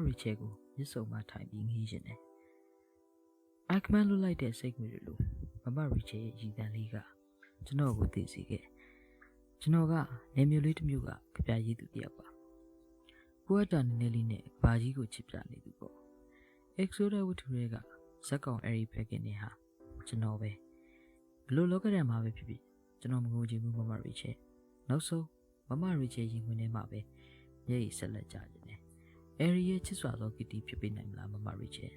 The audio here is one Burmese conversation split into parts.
ရီချဲကိုမြစ်စုံမှထိုင်ပြီးငေးရှင်တယ်အိုက်ကမန်လွတ်လိုက်တဲ့စိတ်ငွေတွေလိုမရီချဲရဲ့ရည်တန်လေးကကျွန်တော်ကိုသိစေခဲ့ကျွန်တော်ကနေမျိုးလေးတစ်မျိုးကကြပြရည်သူတယောက်ပါကိုယ့်အတန်နည်းနည်းလေးနဲ့ဘာကြီးကိုချစ်ပြနေသူပေါ့Exoda ဝတ္ထုတွေကဇက်ကောင်အဲဒီဖက်ကင်းနေဟာကျွန်တော်ပဲဘလို့လောကရန်မှာပဲဖြစ်ဖြစ်ကျွန်တော်မငိုချင်ဘူးမရီချဲနောက်ဆုံးမရီချဲရင်ဝင်ထဲမှာပဲမျက်ရည်ဆက်လက်ကြခြင်းနဲ့အဲဒီရဲ့ချစ်စွာသောကတိဖြစ်ပေးနိုင်မလားမရီချဲ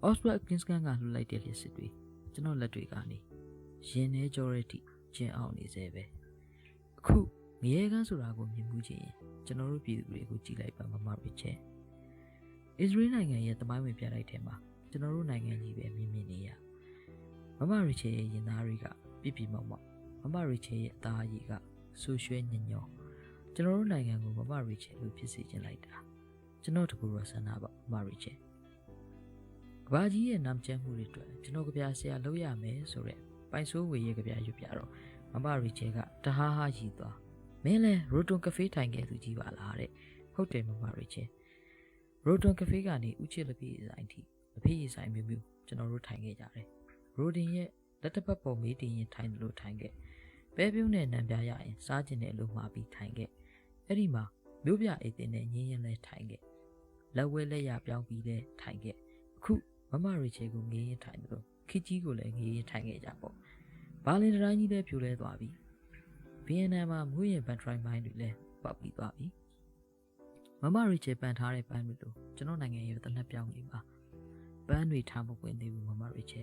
Oswald Atkinson ကလှုပ်လိုက်တဲ့လက်စစ်တွေကျွန်တော်လက်တွေကနေရင်ထဲကြောရဲတိကျင်းအောင်နေစေပဲအခုငရဲကန်းဆိုတာကိုမြင်မှုချင်းကျွန်တော်တို့ပြည်သူတွေကိုကြည်လိုက်ပါမရီချဲအစ္စရေးနိုင်ငံရဲ့တမိုင်းဝင်ပြလိုက်တဲ့မှာကျွန်တော်တို့နိုင်ငံကြီးပဲမြင်နေရမရီချဲရဲ့ရင်သားတွေကပြပြမောက်မောက်မရီချဲရဲ့အသားအရည်ကဆူရွှဲညညောကျွန်တော်တို့နိုင်ငံကိုမရီချဲလို့ဖြစ်စေချင်လိုက်တာကျွန်တော်တကူရဆန္ဒပါမရီချဲကဘာကြီးရဲ့နာမကျန်းမှုတွေအတွက်ကျွန်တော်ကြပြဆရာလုပ်ရမယ်ဆိုတော့ပိုင်ဆိုးဝေရဲ့ကြပြရွပြတော့မရီချဲကတဟားဟားရီသွားမင်းလဲရိုတွန်ကဖေးထိုင်ခဲ့သူကြီးပါလားတဲ့ဟုတ်တယ်မရီချဲရိုတွန်ကဖေးကနေဥချစ်လက်ဖေးဆိုင်ထိလက်ဖေးဆိုင်မျိုးကျွန်တော်တို့ထိုင်ခဲ့ကြတယ်ရိုဒင်ရဲ့လက်တစ်ပတ်ပုံမေးတင်ရင်ထိုင်တယ်လို့ထိုင်ခဲ့ပဲပြုံးနဲ့နံပြရရင်စားကျင်တယ်လို့မှာပြီးထိုင်ခဲ့အဲ့ဒီမှာမျိုးပြအိတ်တင်နဲ့ငင်းရင်လဲထိုင်ခဲ့လက်ဝဲလက်ရပြောင်းပြီးလဲထိုင်ခဲ့အခုမရီချဲကိုငေးရင်ထိုင်တယ်လို့ခစ်ကြီးကိုလည်းငေးရင်ထိုင်ခဲ့ကြပေါ့ဘာလင်တိုင်းကြီးလည်းပြိုလဲသွားပြီဗီယက်နမ်မှာမွေးရင်ဘန်ထရိုင်းမိုင်းတွေလည်းပေါက်ပြီးသွားပြီမရီချဲပန်ထားတဲ့ပန်းတွေလို့ကျွန်တော်နိုင်ငံရဲ့တနက်ပြောင်းလေးပါပန်းတွေထားမပွင့်သေးဘူးမရီချဲ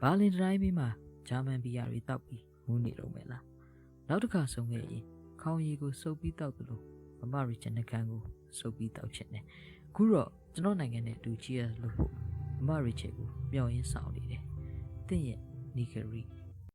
ဘာလင်တိုင်းပြီးမှဂျာမန်ဘီယာတွေတောက်ပြီးမူးနေတော့မယ်လားနောက်တစ်ခါဆုံခဲ့ရင်ခေါင်းရည်ကိုစုပ်ပြီးတောက်တယ်လို့မရီချဲနှကန်းကိုစုပ်ပြီးတောက်ချင်တယ်အခုတော့ကျွန်တော်နိုင်ငံနဲ့အတူ cheers လုပ်ဖို့မရီချဲကိုမျှော်ရင်းဆောင်နေတယ်တင့်ရဲ့နီဂရီ